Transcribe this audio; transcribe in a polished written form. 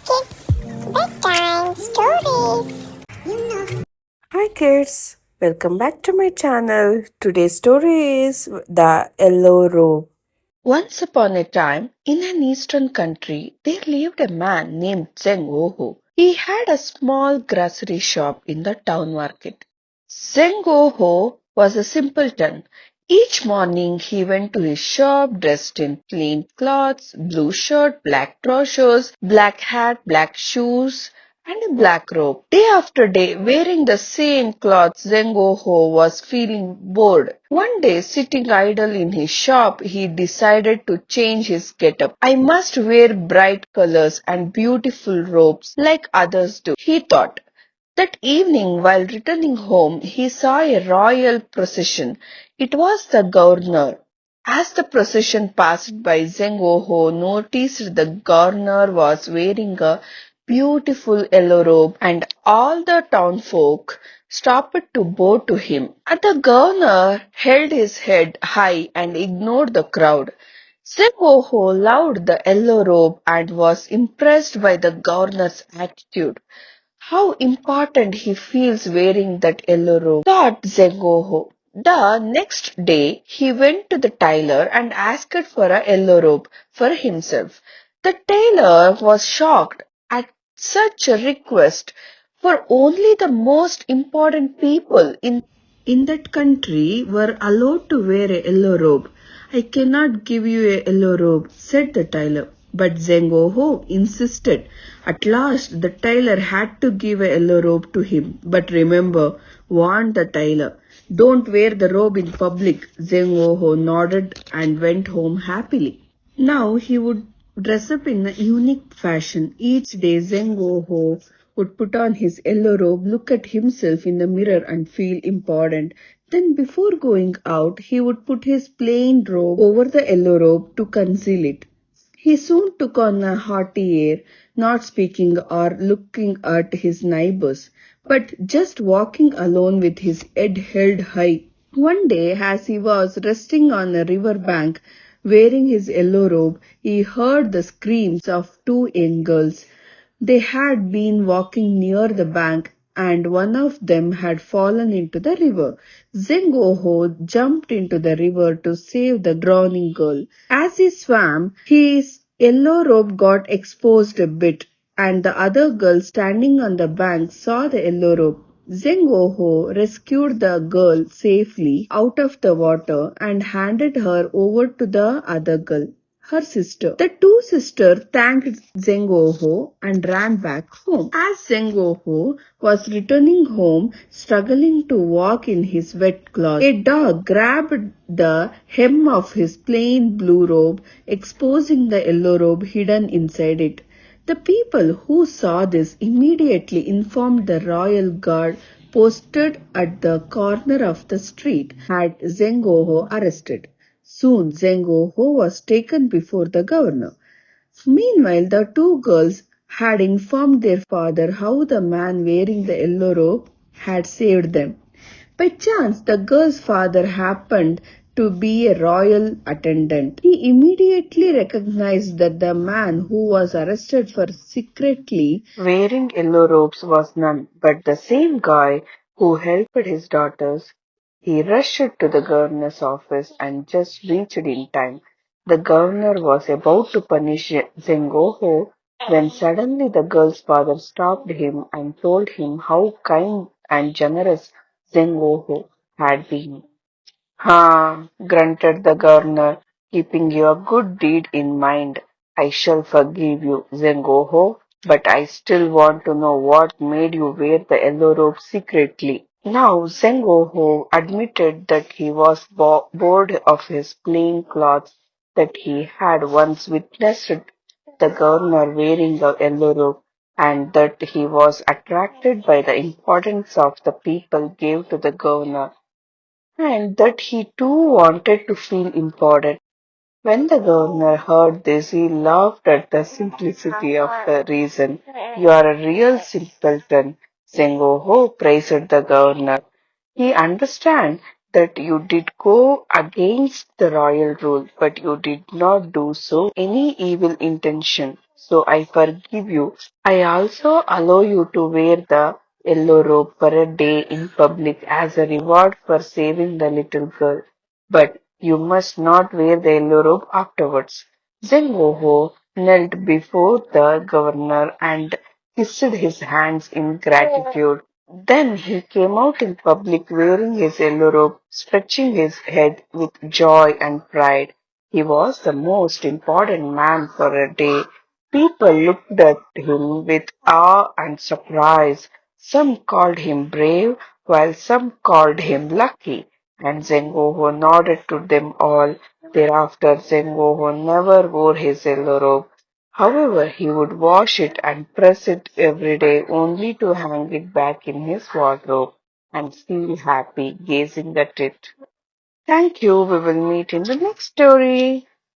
Kids Bedtime Stories. Hi kids, welcome back to my channel. Today's story is The Yellow Robe. Once upon a time, in an eastern country, there lived a man named Zeng Oho. He had a small grocery shop in the town market. Zeng Oho was a simpleton. Each morning he went to his shop dressed in plain clothes, blue shirt, black trousers, black hat, black shoes, and a black robe. Day after day, wearing the same clothes, Zeng Oho was feeling bored. One day, sitting idle in his shop, he decided to change his getup. I must wear bright colors and beautiful robes like others do, he thought. That evening, while returning home, he saw a royal procession. It was the governor. As the procession passed by, Zeng Ho noticed the governor was wearing a beautiful yellow robe, and all the townfolk stopped to bow to him. And the governor held his head high and ignored the crowd. Zeng Ho loved the yellow robe and was impressed by the governor's attitude. How important he feels wearing that yellow robe, thought Zengoho. The next day he went to the tailor and asked for a yellow robe for himself. The tailor was shocked at such a request, for only the most important people in that country were allowed to wear a yellow robe. I cannot give you a yellow robe, said the tailor. But Zengoho insisted. At last, the tailor had to give a yellow robe to him. But remember, warned the tailor, don't wear the robe in public. Zengoho nodded and went home happily. Now he would dress up in a unique fashion. Each day, Zengoho would put on his yellow robe, look at himself in the mirror, and feel important. Then, before going out, he would put his plain robe over the yellow robe to conceal it. He soon took on a haughty air, not speaking or looking at his neighbors, but just walking alone with his head held high. One day, as he was resting on a river bank, wearing his yellow robe, he heard the screams of two young girls. They had been walking near the bank and one of them had fallen into the river. Zengoho jumped into the river to save the drowning girl. As he swam, his yellow robe got exposed a bit, and the other girl standing on the bank saw the yellow robe. Zengoho rescued the girl safely out of the water and handed her over to the other girl, her sister. The two sisters thanked Zengoho and ran back home. As Zengoho was returning home, struggling to walk in his wet clothes, a dog grabbed the hem of his plain blue robe, exposing the yellow robe hidden inside it. The people who saw this immediately informed the royal guard posted at the corner of the street had Zengoho arrested. Soon Zengoho was taken before the governor. Meanwhile, the two girls had informed their father how the man wearing the yellow robe had saved them. By chance, the girl's father happened to be a royal attendant. He immediately recognized that the man who was arrested for secretly wearing yellow robes was none but the same guy who helped his daughters. He rushed to the governor's office and just reached in time. The governor was about to punish Zengoho when suddenly the girl's father stopped him and told him how kind and generous Zengoho had been. "Ha!" grunted the governor, "keeping your good deed in mind. I shall forgive you, Zengoho, but I still want to know what made you wear the yellow robe secretly." Now Zengoho admitted that he was bored of his plain clothes, that he had once witnessed the governor wearing the yellow robe, and that he was attracted by the importance of the people gave to the governor, and that he too wanted to feel important. When the governor heard this, he laughed at the simplicity of the reason. "You are a real simpleton," Sengoho praised the governor. "He understands that you did go against the royal rule, but you did not do so any evil intention. so I forgive you. I also allow you to wear the yellow robe for a day in public as a reward for saving the little girl. But you must not wear the yellow robe afterwards. Zengoho knelt before the governor and kissed his hands in gratitude. Then he came out in public wearing his yellow robe, stretching his head with joy and pride. He was the most important man for a day. People looked at him with awe and surprise. Some called him brave, while some called him lucky, and Zengoho nodded to them all. Thereafter, Zengoho never wore his yellow robe. However, he would wash it and press it every day only to hang it back in his wardrobe and feel happy gazing at it. Thank you. We will meet in the next story.